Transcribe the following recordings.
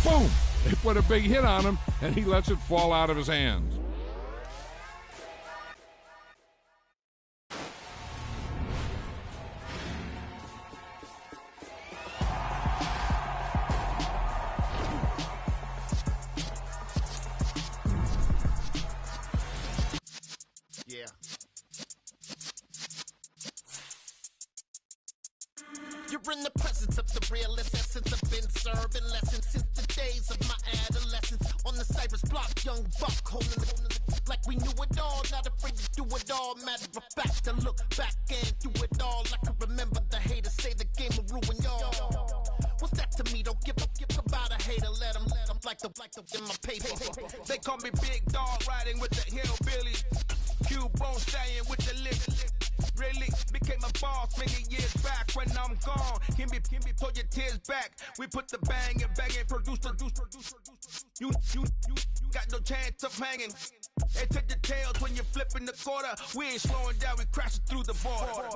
Boom! They put a big hit on him, and he lets it fall out of his hands. Yeah. You're in the presence of the realest essence. I've been serving lessons since the days of my adolescence. On the Cypress block, young buck holding it like we knew it all. Not afraid to do it all. Matter of fact, to look back and do it all. I can remember the haters say the game will ruin y'all. What's that to me? Don't give about a hater. Let them like the in my paper. They call me Big Dog, riding with the hillbilly. Q-Bone staying with the lip. Really became a boss many years back. When I'm gone, can be pull your tears back. We put the bang and produce. You got no chance of hanging. They take the tails when you're flipping the quarter. We ain't slowing down, we crashing through the border.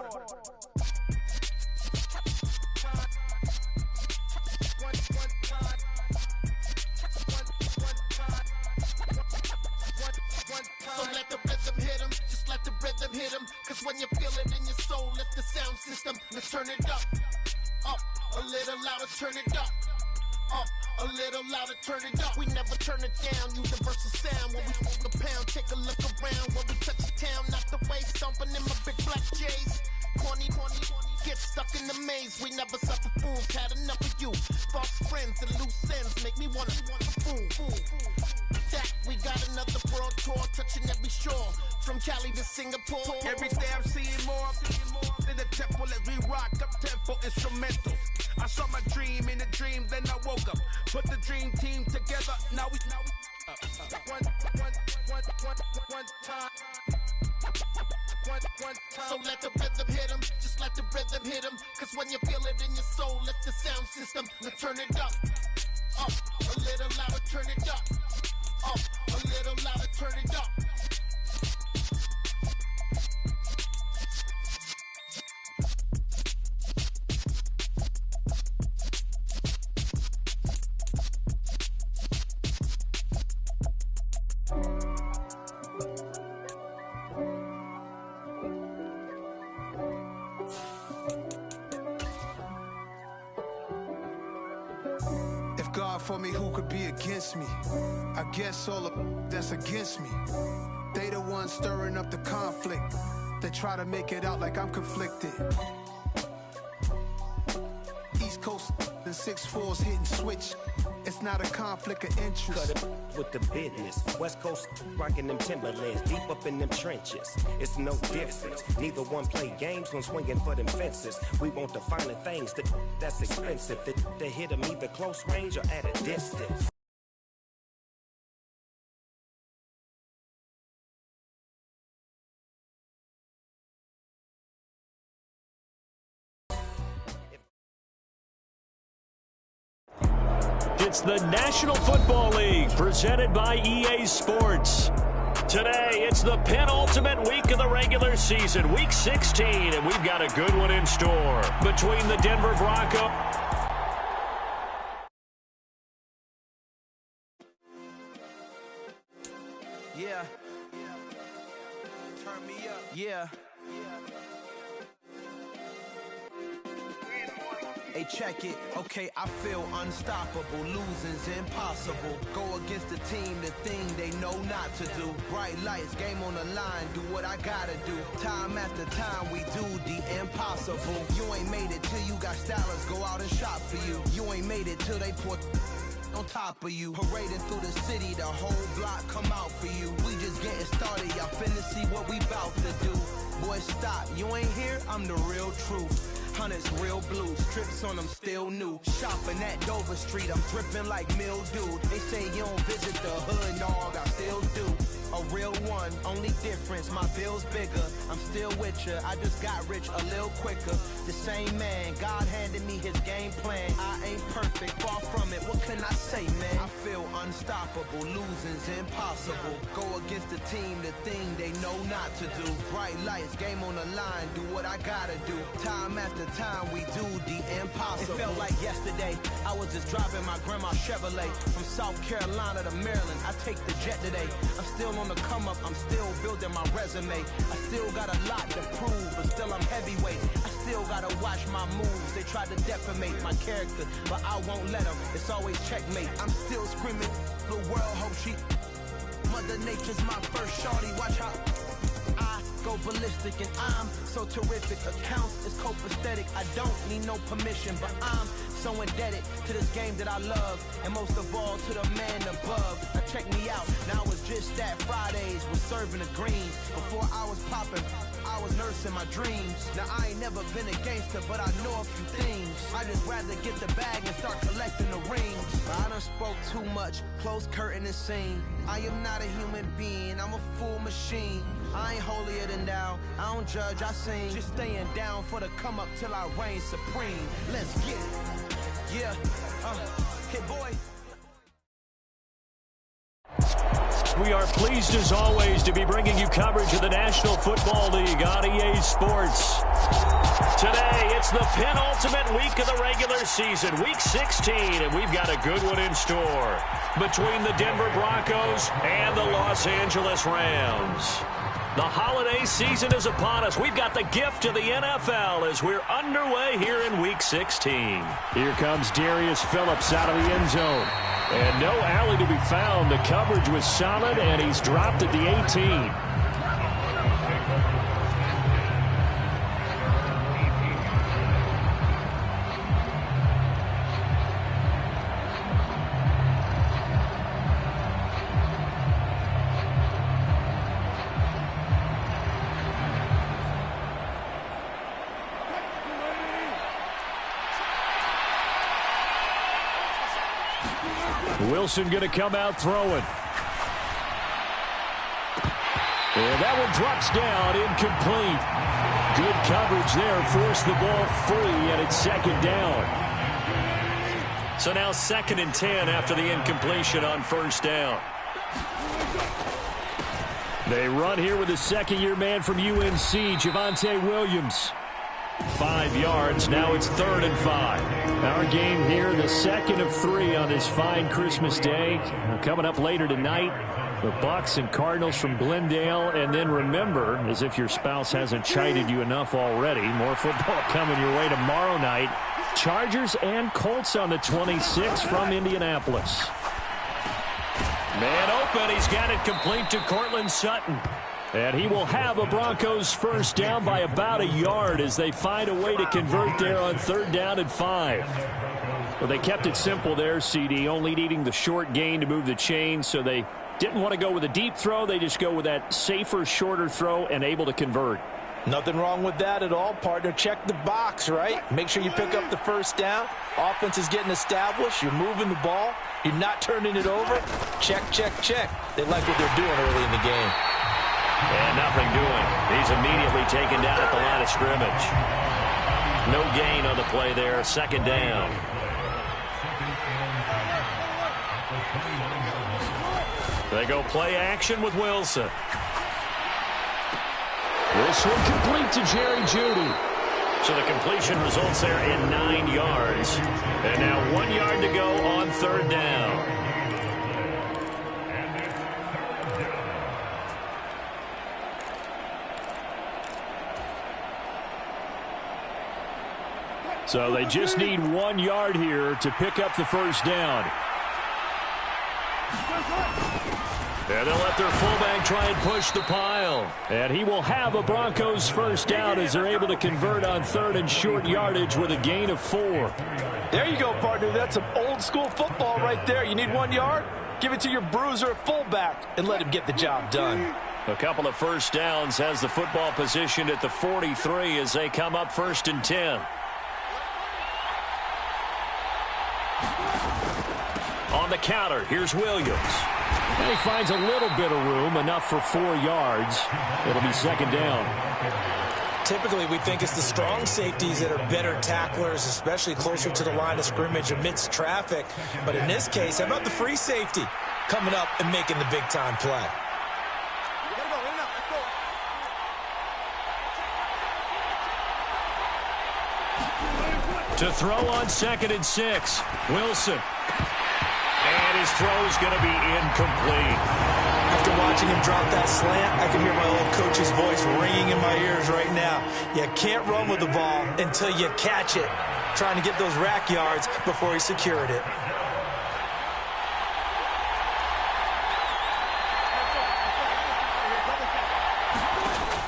So let the rhythm hit him, just let the rhythm hit him. Cause when you feel it in your soul, lift the sound system. Let's turn it up, a little louder, turn it up, a little louder, turn it up. We never turn it down, universal sound. When we move the pound, take a look around. When we touch the town, not the way, stomping in my big black J's. Corny, get stuck in the maze. We never suffer fools, had enough of you. False friends and loose ends make me wanna fool. That we got another world tour, touching every shore, from Cali to Singapore. Every day I'm seeing more in the temple as we rock up tempo instrumentals. I saw my dream in a dream, then I woke up. Put the dream team together. Now we one time. So let the rhythm hit him, just let the rhythm hit him. Cause when you feel it in your soul, lift the sound system. Now turn it up, a little louder, turn it up, a little louder, turn it up. God for me, who could be against me? I guess all of that's against me. They the ones stirring up the conflict. They try to make it out like I'm conflicted. East Coast and 6'4's hitting switch. It's not a conflict of interest. Cut it with the business. West Coast rocking them Timberlands, deep up in them trenches. It's no difference. Neither one play games when swinging for them fences. We want the finer things that's expensive. That hit them either close range or at a distance. It's the National Football League presented by EA Sports. Today, it's the penultimate week of the regular season, week 16, and we've got a good one in store between the Denver Broncos. Yeah. Turn me up. Yeah. Hey, check it. Okay, I feel unstoppable. Losing's impossible. Go against the team, the thing they know not to do. Bright lights, game on the line, do what I gotta do. Time after time, we do the impossible. You ain't made it till you got stylists go out and shop for you. You ain't made it till they put on top of you. Parading through the city, the whole block come out for you. We just getting started, y'all finna see what we bout to do. Boy, stop, you ain't here, I'm the real truth. Hunters, real blue, strips on them still new. Shopping at Dover Street, I'm dripping like mildew. They say you don't visit the hood, dog, I still do. A real one, only difference, my bill's bigger. I'm still with ya, I just got rich a little quicker. The same man, God handed me his game plan. I ain't perfect, far from it, what can I say, man? I feel unstoppable, losing's impossible. Go against the team, the thing they know not to do. Bright lights, game on the line, do what I gotta do. Time after time, we do the impossible. It felt like yesterday, I was just driving my grandma's Chevrolet from South Carolina to Maryland. I take the jet today. I'm still on the come up, I'm still building my resume. I still got a lot to prove, but still I'm heavyweight. I still gotta watch my moves. They tried to defamate my character, but I won't let them. It's always checkmate. I'm still screaming, the world hope she. Mother Nature's my first shorty. Watch how I go ballistic, and I'm so terrific. Accounts is copacetic. I don't need no permission, but I'm so indebted to this game that I love, and most of all to the man above. Now check me out. Now it's just that Fridays was serving the greens. Before I was popping, I was nursing my dreams. Now I ain't never been a gangster, but I know a few things. I just rather get the bag and start collecting the rings. I done spoke too much, close curtain and scene. I am not a human being, I'm a full machine. I ain't holier than thou, I don't judge, I sing. Just staying down for the come up till I reign supreme. Let's get it. Yeah, hit boy. We are pleased as always to be bringing you coverage of the National Football League on EA Sports. Today, it's the penultimate week of the regular season, week 16, and we've got a good one in store between the Denver Broncos and the Los Angeles Rams. The holiday season is upon us. We've got the gift of the NFL as we're underway here in week 16. Here comes Darius Phillips out of the end zone. And no alley to be found. The coverage was solid, and he's dropped at the 18. Wilson going to come out throwing. And that one drops down, incomplete. Good coverage there, forced the ball free, and it's second down. So now 2nd and 10 after the incompletion on first down. They run here with a second-year man from UNC, Javonte Williams. 5 yards. Now it's 3rd and 5. Our game here, the second of 3 on this fine Christmas day. Coming up later tonight, the Bucs and Cardinals from Glendale. And then remember, as if your spouse hasn't chided you enough already, more football coming your way tomorrow night. Chargers and Colts on the 26th from Indianapolis. Man open. He's got it complete to Cortland Sutton. And he will have a Broncos first down by about a yard as they find a way to convert there on 3rd down and 5. Well, they kept it simple there, CD, only needing the short gain to move the chains, so they didn't want to go with a deep throw. They just go with that safer, shorter throw and able to convert. Nothing wrong with that at all, partner. Check the box, right? Make sure you pick up the first down. Offense is getting established. You're moving the ball. You're not turning it over. Check, check, check. They like what they're doing early in the game. And nothing doing. He's immediately taken down at the line of scrimmage. No gain on the play there. 2nd down. They go play action with Wilson. This one complete to Jerry Jeudy. So the completion results there in 9 yards. And now 1 yard to go on 3rd down. So they just need 1 yard here to pick up the first down. And they'll let their fullback try and push the pile. And he will have a Broncos first down as they're able to convert on 3rd and short yardage with a gain of 4. There you go, partner. That's some old-school football right there. You need 1 yard? Give it to your bruiser fullback and let him get the job done. A couple of first downs has the football positioned at the 43 as they come up 1st and 10. On the counter, here's Williams. And he finds a little bit of room, enough for 4 yards. It'll be 2nd down. Typically, we think it's the strong safeties that are better tacklers, especially closer to the line of scrimmage amidst traffic. But in this case, how about the free safety coming up and making the big-time play? To throw on 2nd and 6, Wilson. And his throw is going to be incomplete. After watching him drop that slant, I can hear my old coach's voice ringing in my ears right now. You can't run with the ball until you catch it. Trying to get those rack yards before he secured it.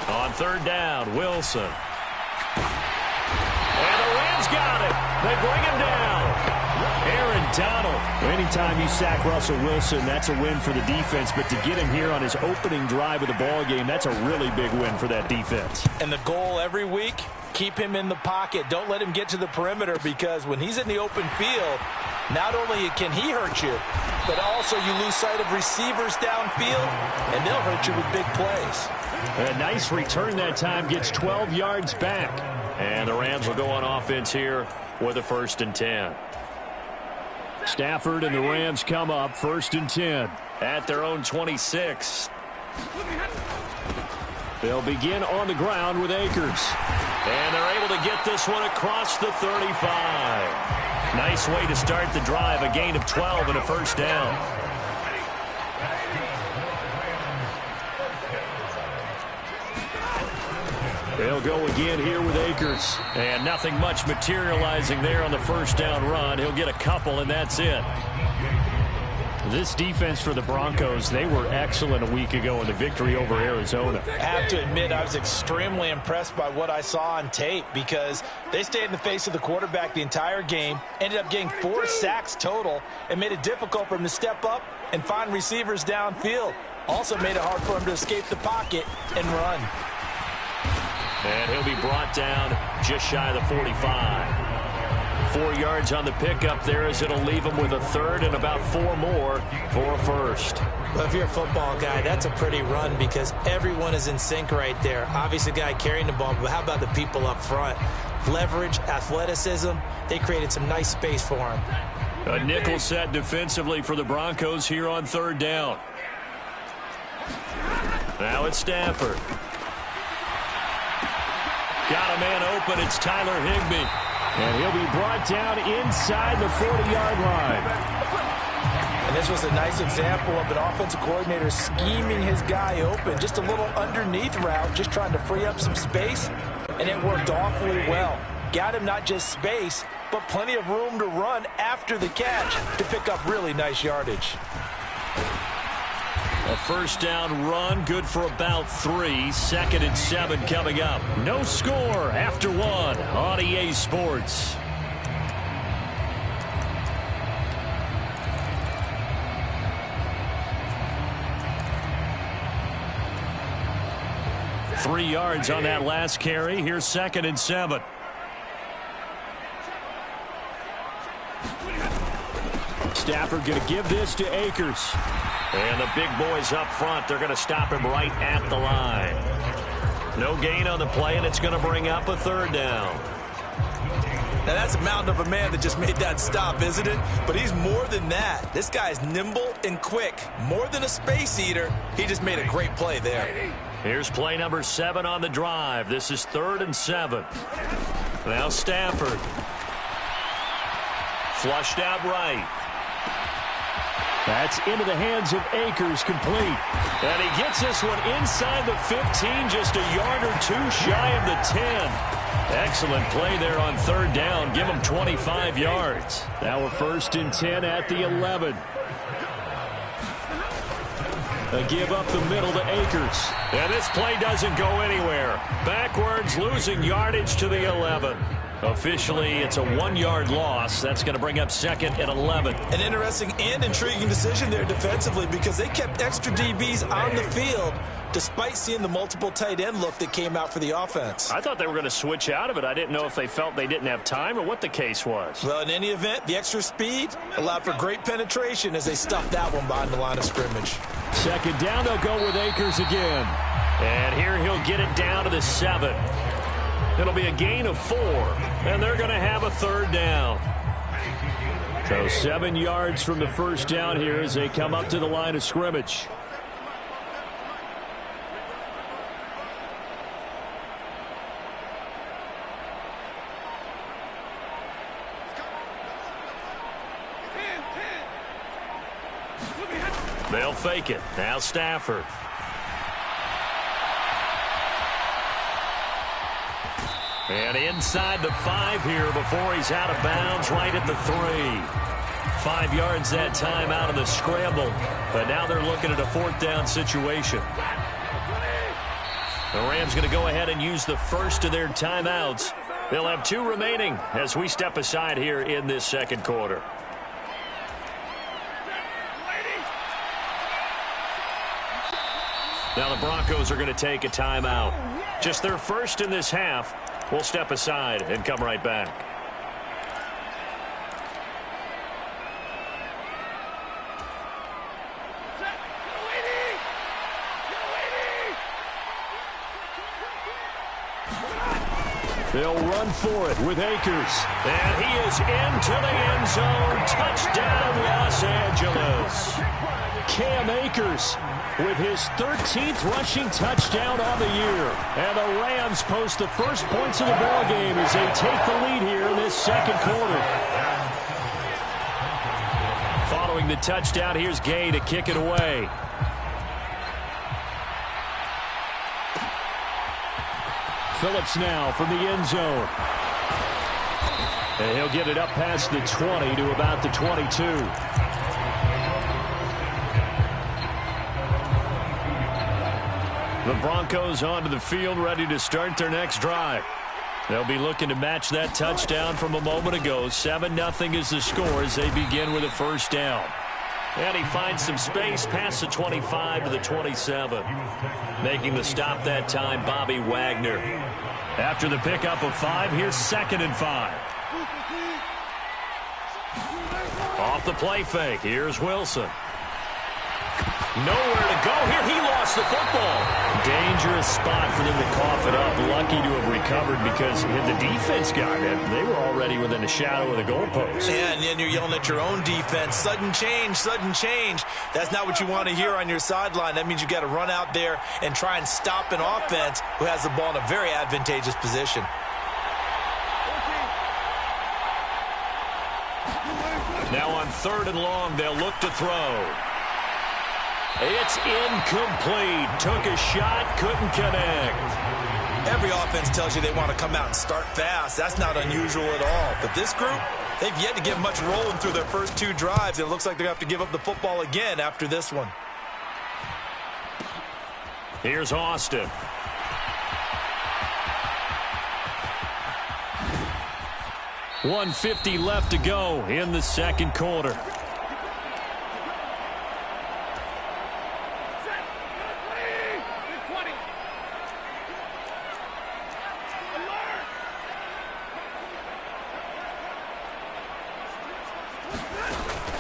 On 3rd down, Wilson. And the Rams got it. They bring him down. Aaron Donald. Anytime you sack Russell Wilson, that's a win for the defense. But to get him here on his opening drive of the ball game, that's a really big win for that defense. And the goal every week, keep him in the pocket. Don't let him get to the perimeter, because when he's in the open field, not only can he hurt you, but also you lose sight of receivers downfield, and they'll hurt you with big plays. A nice return that time, gets 12 yards back. And the Rams will go on offense here with a 1st and 10. Stafford and the Rams come up 1st and 10 at their own 26. They'll begin on the ground with Akers. And they're able to get this one across the 35. Nice way to start the drive, a gain of 12 and a 1st down. They'll go again here with Akers. And nothing much materializing there on the 1st down run. He'll get a couple, and that's it. This defense for the Broncos, they were excellent a week ago in the victory over Arizona. I have to admit, I was extremely impressed by what I saw on tape, because they stayed in the face of the quarterback the entire game, ended up getting 4 sacks total, and made it difficult for him to step up and find receivers downfield. Also made it hard for him to escape the pocket and run. And he'll be brought down just shy of the 45. 4 yards on the pickup there, as it'll leave him with a 3rd and about 4 more for a 1st. Well, if you're a football guy, that's a pretty run, because everyone is in sync right there. Obviously, the guy carrying the ball, but how about the people up front? Leverage, athleticism, they created some nice space for him. A nickel set defensively for the Broncos here on 3rd down. Now it's Stafford. Got a man open. It's Tyler Higbee. And he'll be brought down inside the 40-yard line. And this was a nice example of an offensive coordinator scheming his guy open. Just a little underneath route, just trying to free up some space, and it worked awfully well. Got him not just space, but plenty of room to run after the catch to pick up really nice yardage. A 1st down run, good for about 3. 2nd and 7 coming up. No score after 1 on EA Sports. Three yards on that last carry. Here's 2nd and 7. Stafford going to give this to Akers. And the big boys up front, they're going to stop him right at the line. No gain on the play, and it's going to bring up a 3rd down. Now, that's a mountain of a man that just made that stop, isn't it? But he's more than that. This guy's nimble and quick. More than a space eater, he just made a great play there. Here's play number 7 on the drive. This is 3rd and 7. Now Stafford. Flushed out right. That's into the hands of Akers, complete. And he gets this one inside the 15, just a yard or 2 shy of the 10. Excellent play there on 3rd down. Give him 25 yards. Now a 1st and 10 at the 11. A give up the middle to Akers. And this play doesn't go anywhere. Backwards, losing yardage to the 11. Officially, it's a 1-yard loss. That's going to bring up 2nd and 11. An interesting and intriguing decision there defensively, because they kept extra DBs on the field despite seeing the multiple tight end look that came out for the offense. I thought they were going to switch out of it. I didn't know if they felt they didn't have time or what the case was. Well, in any event, the extra speed allowed for great penetration as they stuffed that one behind the line of scrimmage. 2nd down, they'll go with Akers again. And here he'll get it down to the 7. It'll be a gain of 4, and they're going to have a third down. So 7 yards from the first down here as they come up to the line of scrimmage. They'll fake it. Now Stafford. And inside the 5 here before he's out of bounds, right at the 3. 5 yards that time out of the scramble. But now they're looking at a 4th down situation. The Rams going to go ahead and use the first of their timeouts. They'll have 2 remaining as we step aside here in this second quarter. Now the Broncos are going to take a timeout. Just their first in this half. We'll step aside and come right back. They'll run for it with Akers. And he is into the end zone. Touchdown, Los Angeles. Cam Akers with his 13th rushing touchdown on the year. And the Rams post the first points of the ballgame as they take the lead here in this second quarter. Following the touchdown, here's Gay to kick it away. Phillips now from the end zone. And he'll get it up past the 20 to about the 22. The Broncos onto the field, ready to start their next drive. They'll be looking to match that touchdown from a moment ago. 7-0 is the score as they begin with a first down. And he finds some space past the 25 to the 27. Making the stop that time, Bobby Wagner. After the pickup of 5, here's 2nd and 5. Off the play fake, here's Wilson. Nowhere to go here. He lost the football. Dangerous spot for them to cough it up. Lucky to have recovered because the defense got it. They were already within the shadow of the goalpost. Yeah, and then you're yelling at your own defense. Sudden change, sudden change. That's not what you want to hear on your sideline. That means you've got to run out there and try and stop an offense who has the ball in a very advantageous position. Now on 3rd and long, they'll look to throw. It's incomplete. Took a shot, couldn't connect. Every offense tells you they want to come out and start fast. That's not unusual at all. But this group, they've yet to get much rolling through their first 2 drives. It looks like they're going to have to give up the football again after this one. Here's Austin. .150 left to go in the second quarter.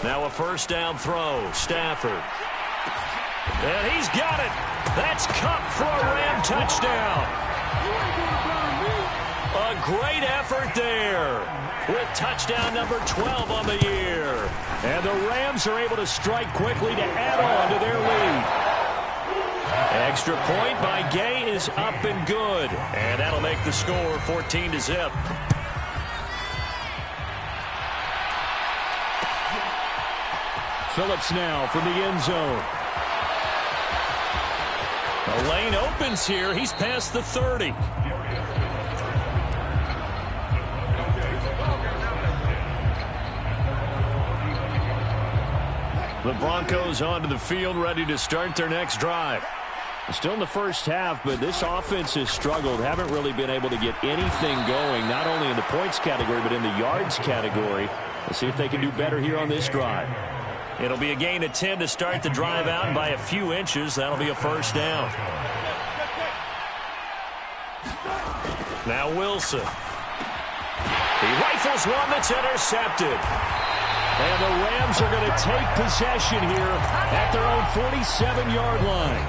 Now a first down throw. Stafford. And he's got it. That's Cup for a Ram touchdown. A great effort there with touchdown number 12 on the year. And the Rams are able to strike quickly to add on to their lead. Extra point by Gay is up and good. And that'll make the score 14-0. Phillips now from the end zone. The lane opens here. He's past the 30. The Broncos onto the field, ready to start their next drive. Still in the first half, but this offense has struggled. Haven't really been able to get anything going, not only in the points category, but in the yards category. Let's see if they can do better here on this drive. It'll be a gain of 10 to start the drive out, and by a few inches, that'll be a first down. Now Wilson. He rifles one that's intercepted. And the Rams are going to take possession here at their own 47-yard line.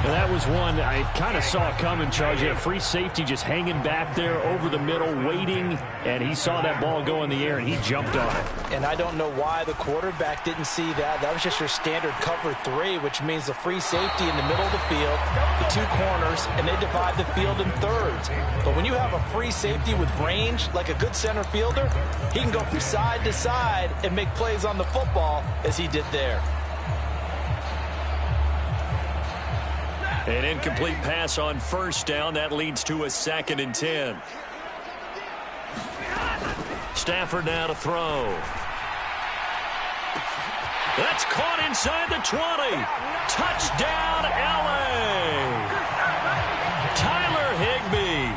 And that was one I kind of saw coming, Charles. You had a free safety just hanging back there over the middle, waiting, and he saw that ball go in the air, and he jumped on it. And I don't know why the quarterback didn't see that. That was just your standard cover 3, which means the free safety in the middle of the field, the 2 corners, and they divide the field in thirds. But when you have a free safety with range, like a good center fielder, he can go from side to side and make plays on the football as he did there. An incomplete pass on first down. That leads to a 2nd and 10. Stafford now to throw. That's caught inside the 20. Touchdown, L.A. Tyler Higbee,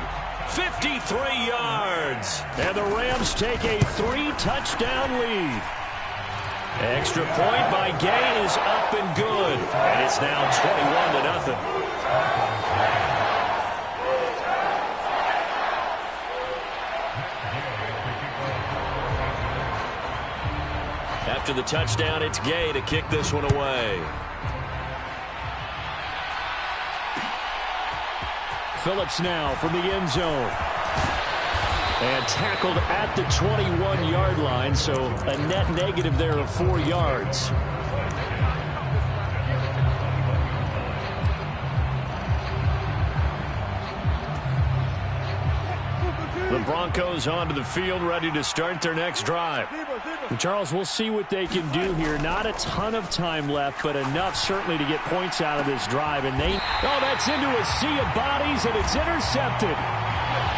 53 yards. And the Rams take a 3-touchdown lead. Extra point by Gay is up and good. And it's now 21-0. After the touchdown, it's Gay to kick this one away. Phillips now from the end zone. And tackled at the 21-yard line, so a net negative there of 4 yards. The Broncos onto the field, ready to start their next drive. And Charles, we'll see what they can do here. Not a ton of time left, but enough certainly to get points out of this drive. And that's into a sea of bodies, and it's intercepted.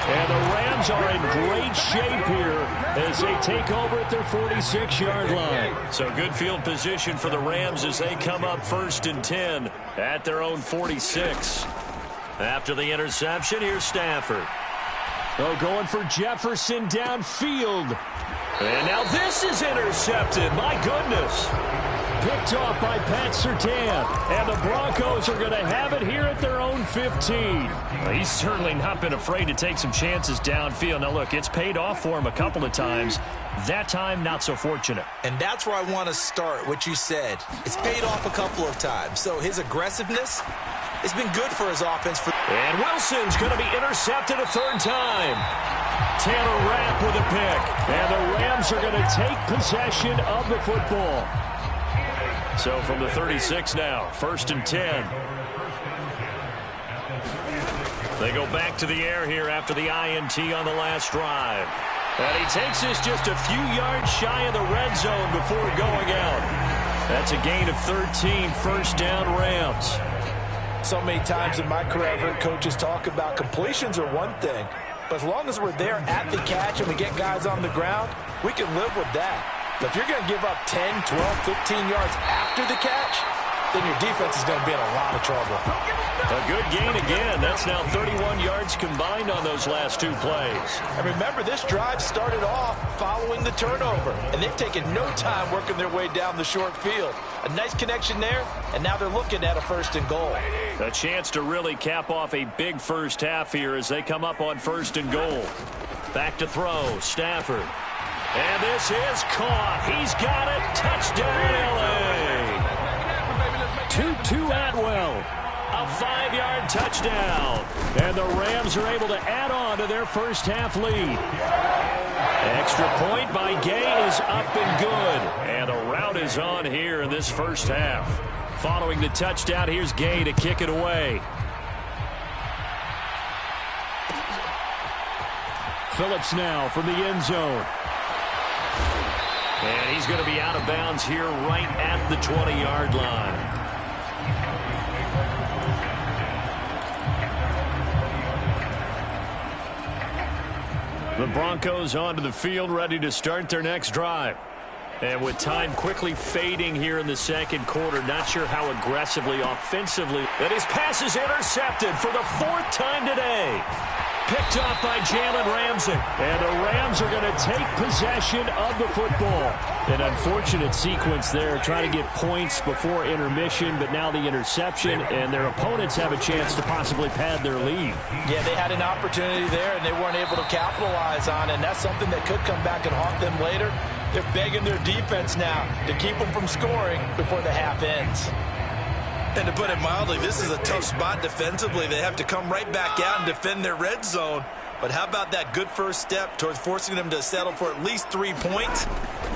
And the Rams are in great shape here as they take over at their 46-yard line. So good field position for the Rams as they come up 1st and 10 at their own 46. After the interception, here's Stafford. Oh, going for Jefferson downfield. And now this is intercepted. My goodness. Picked off by Pat Surtain. And the Broncos are going to have it here at their own 15. Well, he's certainly not been afraid to take some chances downfield. Now, look, it's paid off for him a couple of times. That time, not so fortunate. And that's where I want to start, what you said. It's paid off a couple of times. So his aggressiveness has been good for his offense. And Wilson's going to be intercepted a 3rd time. Taylor Rapp with a pick. And the Rams are going to take possession of the football. So from the 36 now, 1st and 10. They go back to the air here after the INT on the last drive. And he takes this just a few yards shy of the red zone before going out. That's a gain of 13, 1st down Rams. So many times in my career, I've heard coaches talk about completions are one thing. But as long as we're there at the catch and we get guys on the ground, we can live with that. But if you're going to give up 10, 12, 15 yards after the catch, then your defense is going to be in a lot of trouble. A good gain again. That's now 31 yards combined on those last 2 plays. And remember, this drive started off following the turnover, and they've taken no time working their way down the short field. A nice connection there, and now they're looking at a 1st and goal. A chance to really cap off a big first half here as they come up on 1st and goal. Back to throw, Stafford. And this is caught. He's got it. Touchdown, L.A. Tutu Atwell. A 5-yard touchdown. And the Rams are able to add on to their first half lead. Extra point by Gay is up and good. And a rout is on here in this first half. Following the touchdown, here's Gay to kick it away. Phillips now from the end zone. And he's going to be out of bounds here right at the 20-yard line. The Broncos onto the field, ready to start their next drive. And with time quickly fading here in the 2nd quarter, not sure how aggressively, offensively. And his pass is intercepted for the 4th time today. Picked off by Jalen Ramsey. And the Rams are going to take possession of the football. An unfortunate sequence there, trying to get points before intermission, but now the interception, and their opponents have a chance to possibly pad their lead. Yeah, they had an opportunity there, and they weren't able to capitalize on it, and that's something that could come back and haunt them later. They're begging their defense now to keep them from scoring before the half ends. And to put it mildly, this is a tough spot defensively. They have to come right back out and defend their red zone. But how about that good first step towards forcing them to settle for at least 3 points?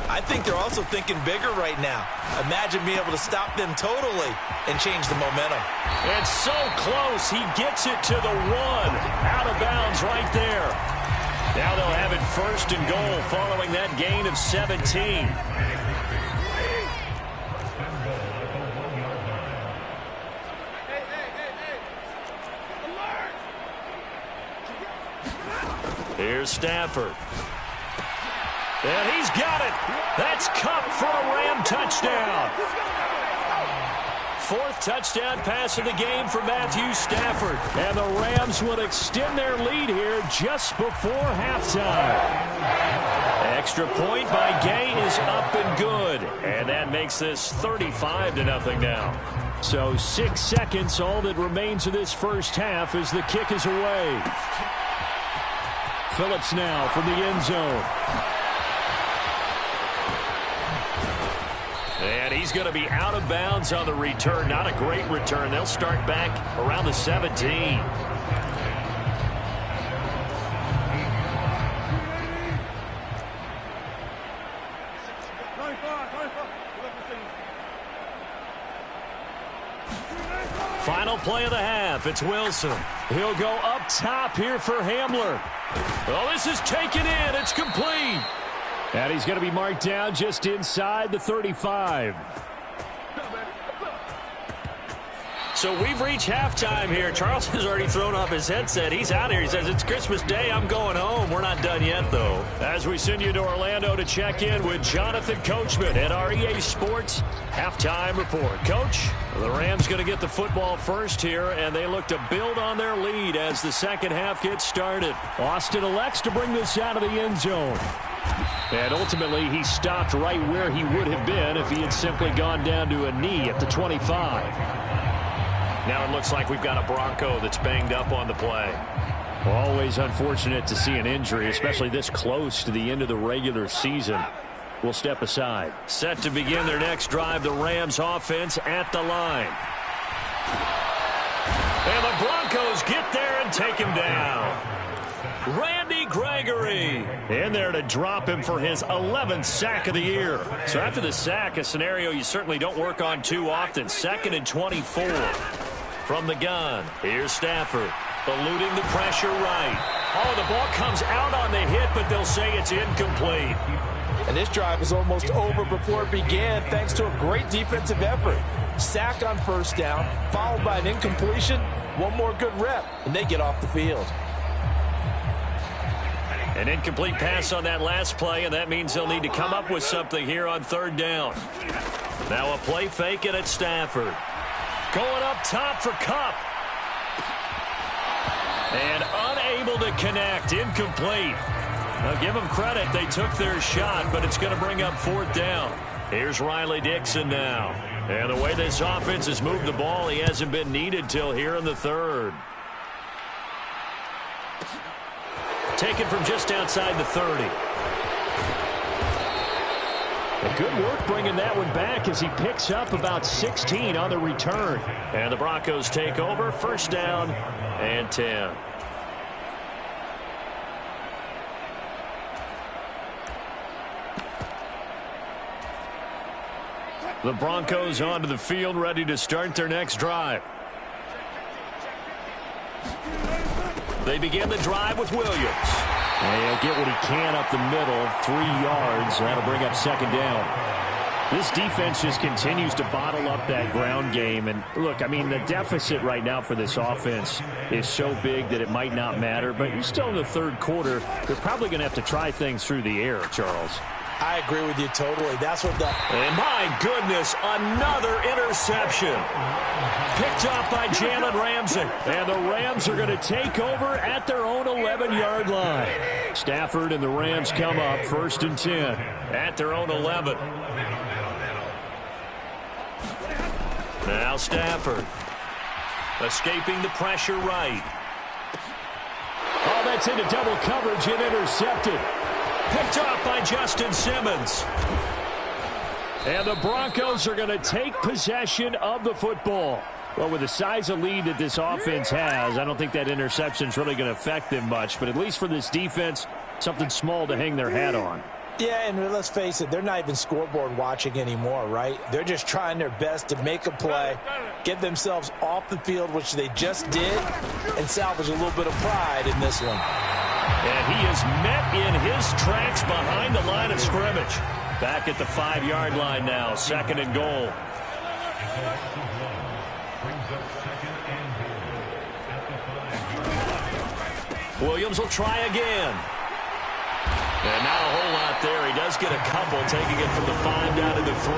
I think they're also thinking bigger right now. Imagine being able to stop them totally and change the momentum. It's so close. He gets it to the 1. Out of bounds right there. Now they'll have it 1st and goal following that gain of 17. Here's Stafford. And he's got it. That's Cup for a Ram touchdown. 4th touchdown pass of the game for Matthew Stafford. And the Rams will extend their lead here just before halftime. Extra point by Gay is up and good. And that makes this 35-0 now. So 6 seconds, all that remains of this first half as the kick is away. Phillips now from the end zone. And he's going to be out of bounds on the return. Not a great return. They'll start back around the 17. Final play of the half. It's Wilson. He'll go up top here for Hamler. Well, this is taken in. It's complete. And he's going to be marked down just inside the 35. So we've reached halftime here. Charles has already thrown off his headset. He's out here. He says, it's Christmas Day. I'm going home. We're not done yet, though. As we send you to Orlando to check in with Jonathan Coachman at our EA Sports Halftime Report. Coach, the Rams going to get the football first here, and they look to build on their lead as the second half gets started. Austin elects to bring this out of the end zone. And ultimately, he stopped right where he would have been if he had simply gone down to a knee at the 25. Now it looks like we've got a Bronco that's banged up on the play. Always unfortunate to see an injury, especially this close to the end of the regular season. We'll step aside. Set to begin their next drive, the Rams offense at the line. And the Broncos get there and take him down. Randy Gregory in there to drop him for his 11th sack of the year. So after the sack, a scenario you certainly don't work on too often. 2nd and 24 from the gun. Here's Stafford eluding the pressure right. Oh, the ball comes out on the hit, but they'll say it's incomplete. And this drive is almost over before it began thanks to a great defensive effort. Sack on first down, followed by an incompletion. One more good rep, and they get off the field. An incomplete pass on that last play, and that means they'll need to come up with something here on 3rd down. Now a play fake, and it's Stafford. Going up top for Kupp. And unable to connect. Incomplete. Now give them credit. They took their shot, but it's going to bring up 4th down. Here's Riley Dixon now. And the way this offense has moved the ball, he hasn't been needed till here in the 3rd. Taken from just outside the 30. Good work bringing that one back as he picks up about 16 on the return. And the Broncos take over. 1st down and 10. The Broncos onto the field, ready to start their next drive. They begin the drive with Williams. And he'll get what he can up the middle, 3 yards. That'll bring up 2nd down. This defense just continues to bottle up that ground game. And look, I mean, the deficit right now for this offense is so big that it might not matter. But you're still in the 3rd quarter. They're probably going to have to try things through the air, Charles. I agree with you totally. That's what the... And my goodness, another interception. Picked off by Jalen Ramsey. And the Rams are going to take over at their own 11-yard line. Stafford and the Rams come up 1st and 10 at their own 11. Now Stafford escaping the pressure right. Oh, that's into double coverage and intercepted. Picked off by Justin Simmons. And the Broncos are going to take possession of the football. Well, with the size of lead that this offense has, I don't think that interception is really going to affect them much. But at least for this defense, something small to hang their hat on. Yeah, and let's face it, they're not even scoreboard watching anymore, right? They're just trying their best to make a play, get themselves off the field, which they just did, and salvage a little bit of pride in this one. And he is met in his tracks behind the line of scrimmage. Back at the 5-yard line now, 2nd and goal. Williams will try again. And not a whole lot there. He does get a couple, taking it from the 5 down to the 3.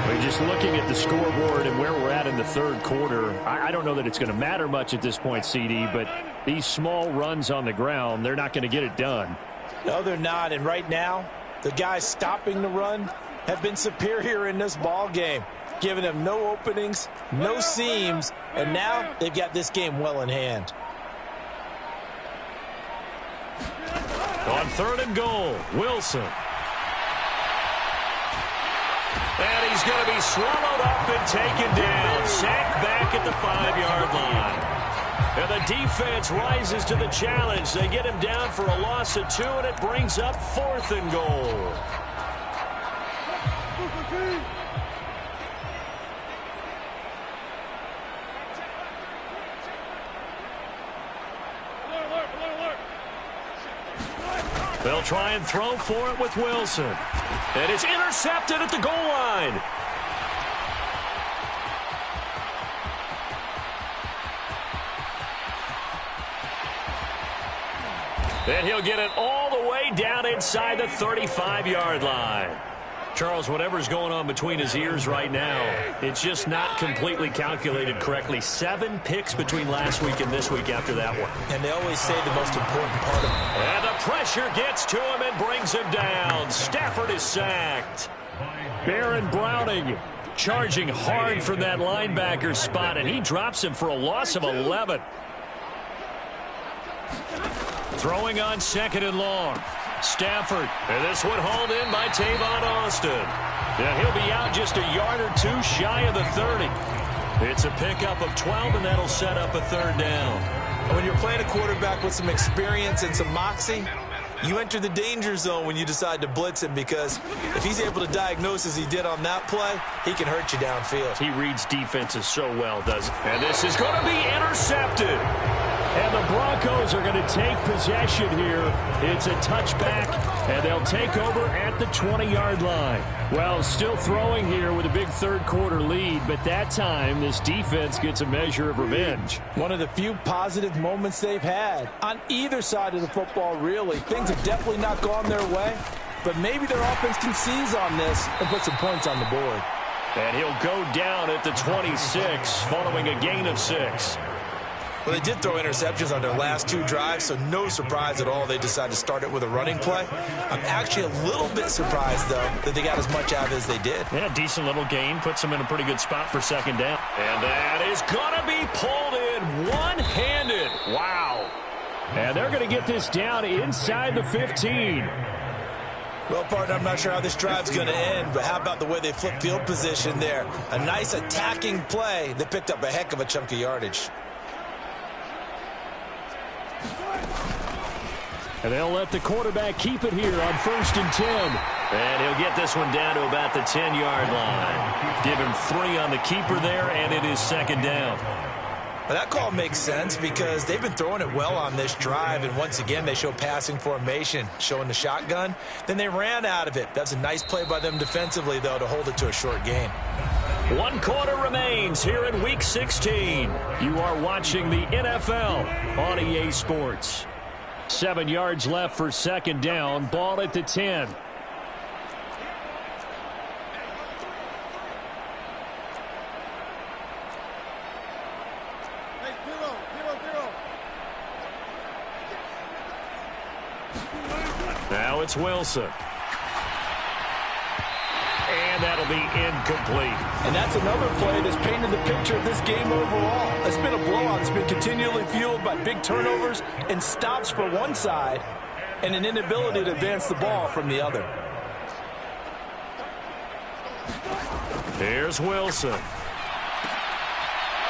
We're just looking at the scoreboard and where we're at in the 3rd quarter. I don't know that it's going to matter much at this point, CD, but these small runs on the ground, they're not going to get it done. No, they're not. And right now, the guys stopping the run have been superior in this ball game, giving them no openings, no seams, and now they've got this game well in hand. On 3rd and goal, Wilson. And he's going to be swallowed up and taken down. Sacked back at the 5-yard line. And the defense rises to the challenge. They get him down for a loss of 2, and it brings up 4th and goal. They'll try and throw for it with Wilson. And it's intercepted at the goal line. And he'll get it all the way down inside the 35-yard line. Charles, whatever's going on between his ears right now, it's just not completely calculated correctly. 7 picks between last week and this week after that one. And they always say the most important part of it. And the pressure gets to him and brings him down. Stafford is sacked. Baron Browning charging hard from that linebacker spot, and he drops him for a loss of 11. Throwing on 2nd and long. Stafford, and this one hauled in by Tavon Austin. Yeah, he'll be out just a yard or 2 shy of the 30. It's a pickup of 12, and that'll set up a 3rd down. When you're playing a quarterback with some experience and some moxie, you enter the danger zone when you decide to blitz him, because if he's able to diagnose as he did on that play, he can hurt you downfield. He reads defenses so well, doesn't he? And this is going to be intercepted. And the Broncos are going to take possession here. It's a touchback, and they'll take over at the 20-yard line. Well, still throwing here with a big 3rd quarter lead, but that time this defense gets a measure of revenge. One of the few positive moments they've had on either side of the football, really. Things have definitely not gone their way, but maybe their offense can seize on this and put some points on the board. And he'll go down at the 26 following a gain of 6. Well, they did throw interceptions on their last 2 drives, so no surprise at all they decided to start it with a running play. I'm actually a little bit surprised, though, that they got as much out of it as they did. Yeah, decent little gain. Puts them in a pretty good spot for 2nd down. And that is going to be pulled in one-handed. Wow. And they're going to get this down inside the 15. Well, partner, I'm not sure how this drive's going to end, but how about the way they flip field position there? A nice attacking play that picked up a heck of a chunk of yardage. And they'll let the quarterback keep it here on 1st and 10. And he'll get this one down to about the 10-yard line. Give him 3 on the keeper there, and it is 2nd down. Well, that call makes sense because they've been throwing it well on this drive, and once again they show passing formation, showing the shotgun. Then they ran out of it. That's a nice play by them defensively, though, to hold it to a short gain. 1 quarter remains here in Week 16. You are watching the NFL on EA Sports. 7 yards left for 2nd down. Ball at the 10. Now it's Wilson. And that'll be incomplete. And that's another play that's painted the picture of this game overall. It's been a blowout. It's been continually fueled by big turnovers and stops for one side and an inability to advance the ball from the other. Here's Wilson.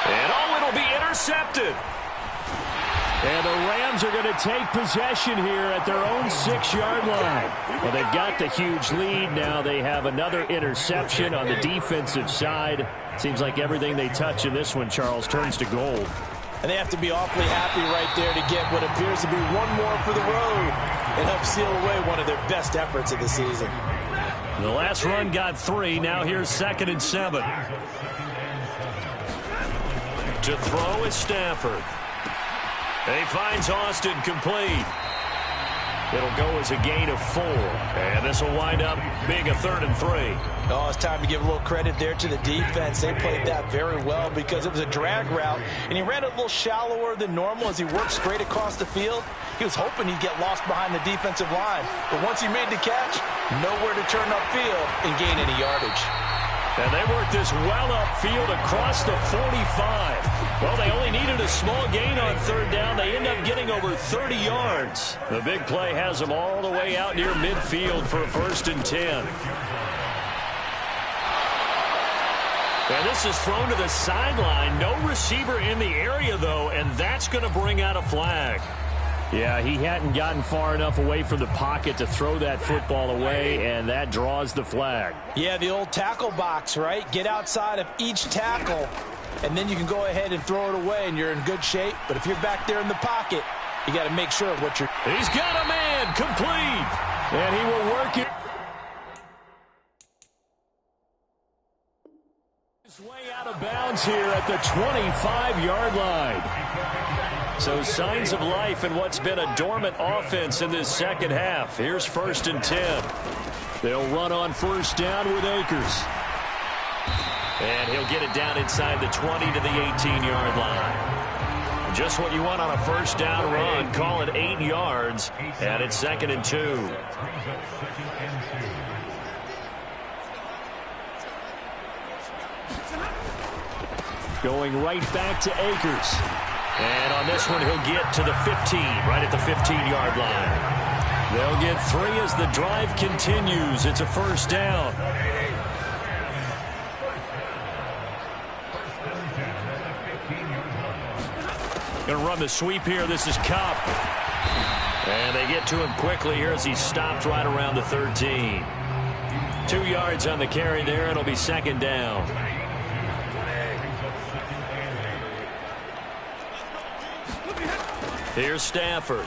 And it'll be intercepted. And the Rams are going to take possession here at their own 6-yard line. Well, they've got the huge lead. Now they have another interception on the defensive side. Seems like everything they touch in this one, Charles, turns to gold. And they have to be awfully happy right there to get what appears to be one more for the road and help seal away one of their best efforts of the season. The last run got 3. Now here's 2nd and 7. To throw is Stafford. He finds Austin complete. It'll go as a gain of 4. And this will wind up being a 3rd and 3. Oh, it's time to give a little credit there to the defense. They played that very well because it was a drag route, and he ran a little shallower than normal as he worked straight across the field. He was hoping he'd get lost behind the defensive line. But once he made the catch, nowhere to turn upfield and gain any yardage. And they worked this well upfield across the 45. Well, they only needed a small gain on 3rd down. They end up getting over 30 yards. The big play has them all the way out near midfield for a 1st and 10. And this is thrown to the sideline. No receiver in the area, though, and that's going to bring out a flag. Yeah, he hadn't gotten far enough away from the pocket to throw that football away, and that draws the flag. Yeah, the old tackle box, right? Get outside of each tackle, and then you can go ahead and throw it away, and you're in good shape. But if you're back there in the pocket, you got to make sure of what you're... He's got a man complete, and he will work it. His way out of bounds here at the 25-yard line. So signs of life in what's been a dormant offense in this second half. Here's 1st and 10. They'll run on 1st down with Akers. And he'll get it down inside the 20 to the 18-yard line. Just what you want on a 1st down run. Call it 8 yards. And it's 2nd and 2. Going right back to Akers. And on this one, he'll get to the 15, right at the 15-yard line. They'll get 3 as the drive continues. It's a 1st down. Going to run the sweep here. This is Kupp. And they get to him quickly here as he's stopped right around the 13. 2 yards on the carry there. It'll be 2nd down. Here's Stafford.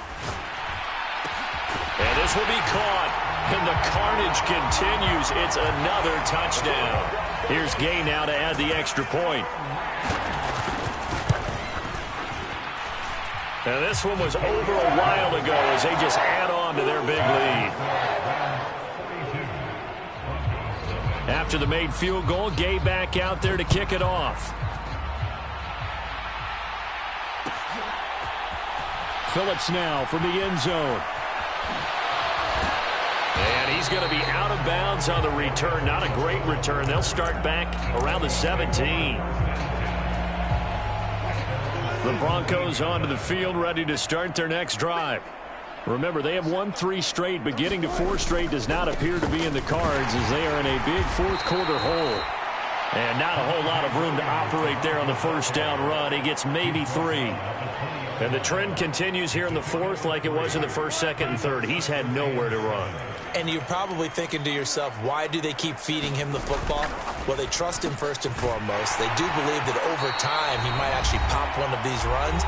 And this will be caught. And the carnage continues. It's another touchdown. Here's Gay now to add the extra point. And this one was over a while ago as they just add on to their big lead. After the made field goal, Gay back out there to kick it off. Phillips now from the end zone. And he's going to be out of bounds on the return. Not a great return. They'll start back around the 17. The Broncos onto the field, ready to start their next drive. Remember, they have won 3 straight, but getting to 4 straight does not appear to be in the cards as they are in a big 4th quarter hole. And not a whole lot of room to operate there on the 1st down run. He gets maybe 3. And the trend continues here in the 4th like it was in the 1st, 2nd, and 3rd. He's had nowhere to run. And you're probably thinking to yourself, why do they keep feeding him the football? Well, they trust him first and foremost. They do believe that over time he might actually pop one of these runs.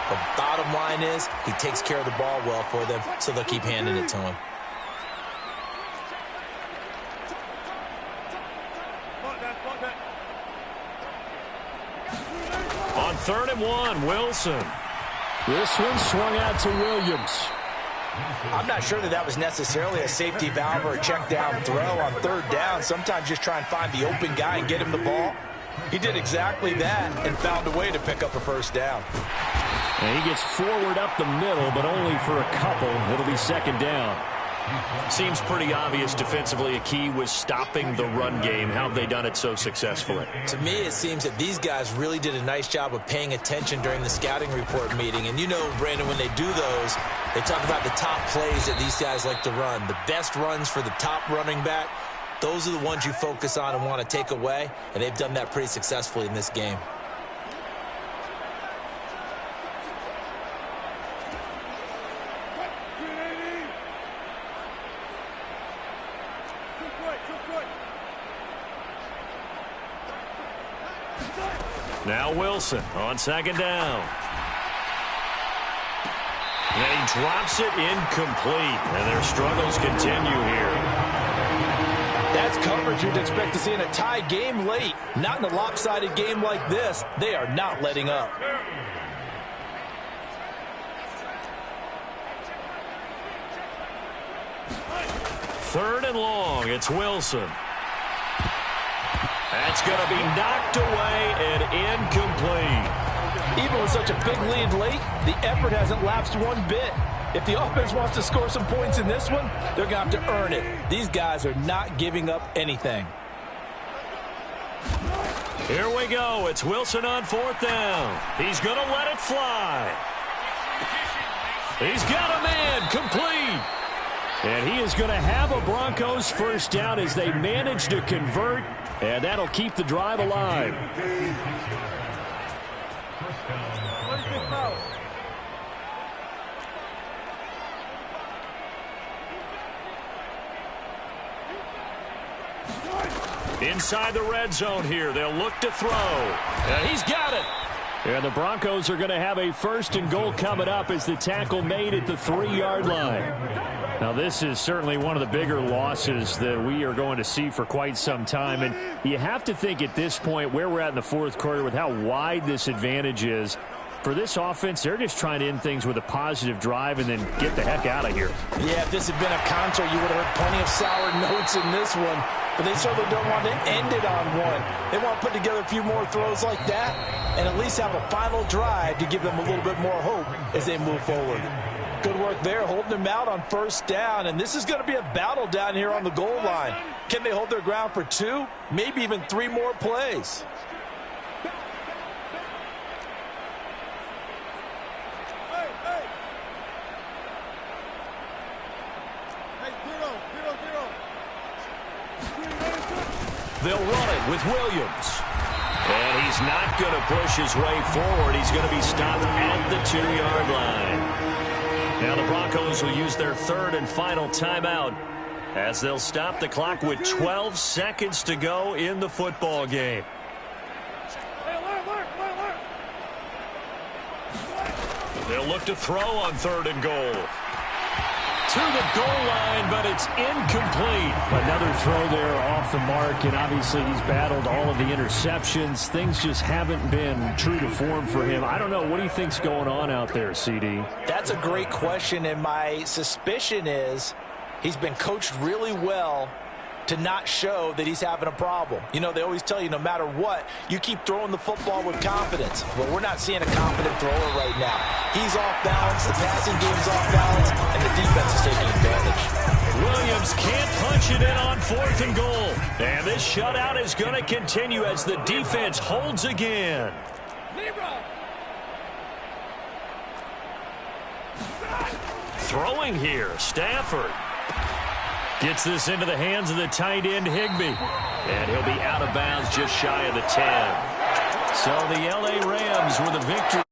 But bottom line is he takes care of the ball well for them, so they'll keep handing it to him. On 3rd and 1, Wilson. This one swung out to Williams. I'm not sure that was necessarily a safety valve or a check down throw on 3rd down. Sometimes just try and find the open guy and get him the ball. He did exactly that and found a way to pick up a 1st down. And he gets forward up the middle, but only for a couple. It'll be 2nd down. Seems pretty obvious defensively a key was stopping the run game. How have they done it so successfully? To me, it seems that these guys really did a nice job of paying attention during the scouting report meeting. And you know, Brandon, when they do those, they talk about the top plays that these guys like to run. The best runs for the top running back. Those are the ones you focus on and want to take away, and they've done that pretty successfully in this game. Now Wilson on second down. And he drops it incomplete, and their struggles continue here. That's coverage you'd expect to see in a tie game late. Not in a lopsided game like this. They are not letting up. Third and long, it's Wilson. That's going to be knocked away and incomplete. Even with such a big lead late, the effort hasn't lapsed one bit. If the offense wants to score some points in this one, they're going to have to earn it. These guys are not giving up anything. Here we go. It's Wilson on fourth down. He's going to let it fly. He's got a man complete. And he is going to have a Broncos first down as they manage to convert, and that'll keep the drive alive. Inside the red zone here. They'll look to throw. And he's got it. And the Broncos are going to have a first and goal coming up as the tackle made at the 3-yard line. Now, this is certainly one of the bigger losses that we are going to see for quite some time. And you have to think at this point where we're at in the fourth quarter with how wide this advantage is. For this offense, they're just trying to end things with a positive drive and then get the heck out of here. Yeah, if this had been a concert, you would have heard plenty of sour notes in this one. But they certainly don't want to end it on one. They want to put together a few more throws like that and at least have a final drive to give them a little bit more hope as they move forward. Good work there, holding them out on first down. And this is going to be a battle down here on the goal line. Can they hold their ground for 2, maybe even 3 more plays? They'll run it with Williams. And he's not going to push his way forward. He's going to be stopped at the 2-yard line. Now the Broncos will use their third and final timeout as they'll stop the clock with 12 seconds to go in the football game. They'll look to throw on third and goal. To the goal line, but it's incomplete. Another throw there off the mark, and obviously he's battled all of the interceptions. Things just haven't been true to form for him. I don't know. What do you think's going on out there, CD? That's a great question, and my suspicion is he's been coached really well to not show that he's having a problem. You know, they always tell you no matter what, you keep throwing the football with confidence. But we're not seeing a confident thrower right now. He's off balance, the passing game's off balance, and the defense is taking advantage. Williams can't punch it in on fourth and goal. And this shutout is going to continue as the defense holds again. Throwing here, Stafford. Gets this into the hands of the tight end, Higbee. And he'll be out of bounds just shy of the 10. So the L.A. Rams with a victory